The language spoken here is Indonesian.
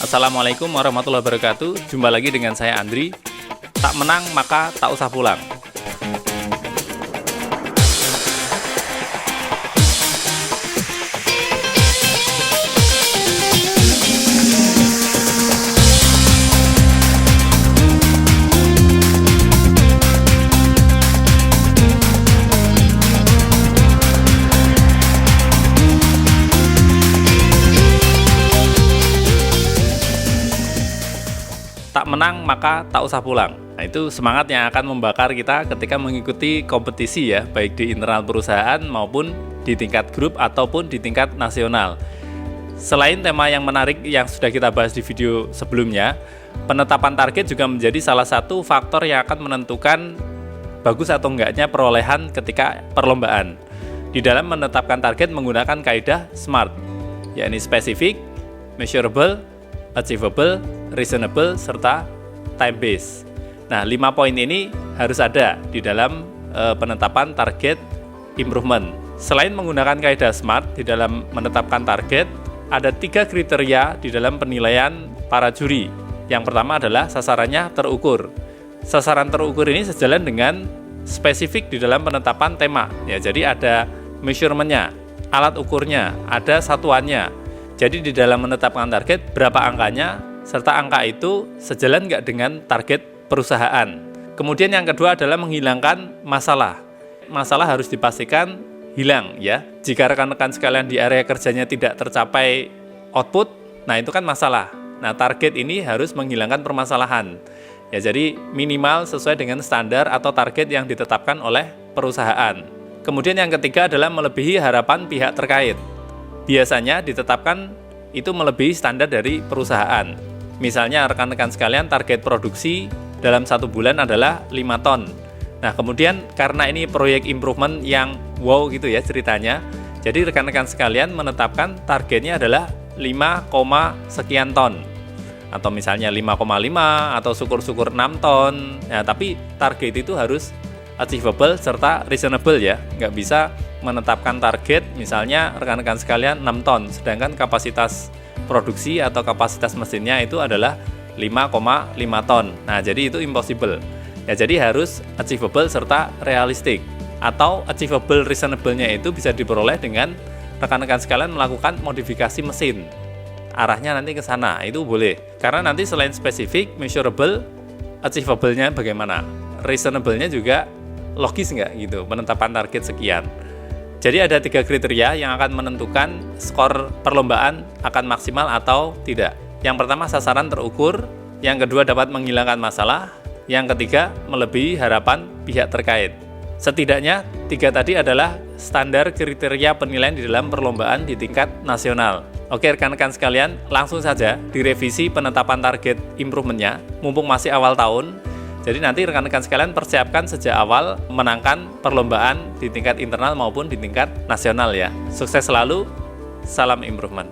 Assalamualaikum warahmatullahi wabarakatuh. Jumpa lagi dengan saya Andri. Tak menang maka tak usah pulang. Tak menang maka tak usah pulang. Nah, itu semangat yang akan membakar kita ketika mengikuti kompetisi ya, baik di internal perusahaan maupun di tingkat grup ataupun di tingkat nasional. Selain tema yang menarik yang sudah kita bahas di video sebelumnya, penetapan target juga menjadi salah satu faktor yang akan menentukan bagus atau enggaknya perolehan ketika perlombaan. Di dalam menetapkan target menggunakan kaidah SMART, yakni specific, measurable, achievable, reasonable, serta time based. Nah, 5 poin ini harus ada di dalam penetapan target improvement. Selain menggunakan kaidah SMART di dalam menetapkan target, ada 3 kriteria di dalam penilaian para juri. Yang pertama adalah sasarannya terukur. Sasaran terukur ini sejalan dengan spesifik di dalam penetapan tema. Ya, jadi ada measurement-nya, alat ukurnya, ada satuannya. Jadi di dalam menetapkan target berapa angkanya, serta angka itu sejalan nggak dengan target perusahaan. Kemudian yang kedua adalah menghilangkan masalah. Masalah harus dipastikan hilang ya. Jika rekan-rekan sekalian di area kerjanya tidak tercapai output, nah itu kan masalah. Nah, target ini harus menghilangkan permasalahan. Ya, jadi minimal sesuai dengan standar atau target yang ditetapkan oleh perusahaan. Kemudian yang ketiga adalah melebihi harapan pihak terkait. Biasanya ditetapkan itu melebihi standar dari perusahaan. Misalnya rekan-rekan sekalian target produksi dalam 1 bulan adalah 5 ton. Nah, kemudian karena ini proyek improvement yang wow gitu ya ceritanya, jadi rekan-rekan sekalian menetapkan targetnya adalah 5, sekian ton. Atau misalnya 5,5 atau syukur-syukur 6 ton. Nah, tapi target itu harus achievable serta reasonable ya. Nggak bisa menetapkan target misalnya rekan-rekan sekalian 6 ton, sedangkan kapasitas produksi atau kapasitas mesinnya itu adalah 5,5 ton. Nah, jadi itu impossible. Ya, jadi harus achievable serta realistik. Atau achievable reasonable-nya itu bisa diperoleh dengan rekan-rekan sekalian melakukan modifikasi mesin. Arahnya nanti ke sana, itu boleh. Karena nanti selain spesifik, measurable, achievable-nya bagaimana? Reasonable-nya juga logis nggak gitu, penetapan target sekian. Jadi ada 3 kriteria yang akan menentukan skor perlombaan akan maksimal atau tidak. Yang pertama sasaran terukur, yang kedua dapat menghilangkan masalah, yang ketiga melebihi harapan pihak terkait. Setidaknya 3 tadi adalah standar kriteria penilaian di dalam perlombaan di tingkat nasional. Oke rekan-rekan sekalian, langsung saja direvisi penetapan target improvementnya, mumpung masih awal tahun. Jadi nanti rekan-rekan sekalian persiapkan sejak awal menangkan perlombaan di tingkat internal maupun di tingkat nasional ya. Sukses selalu, salam improvement.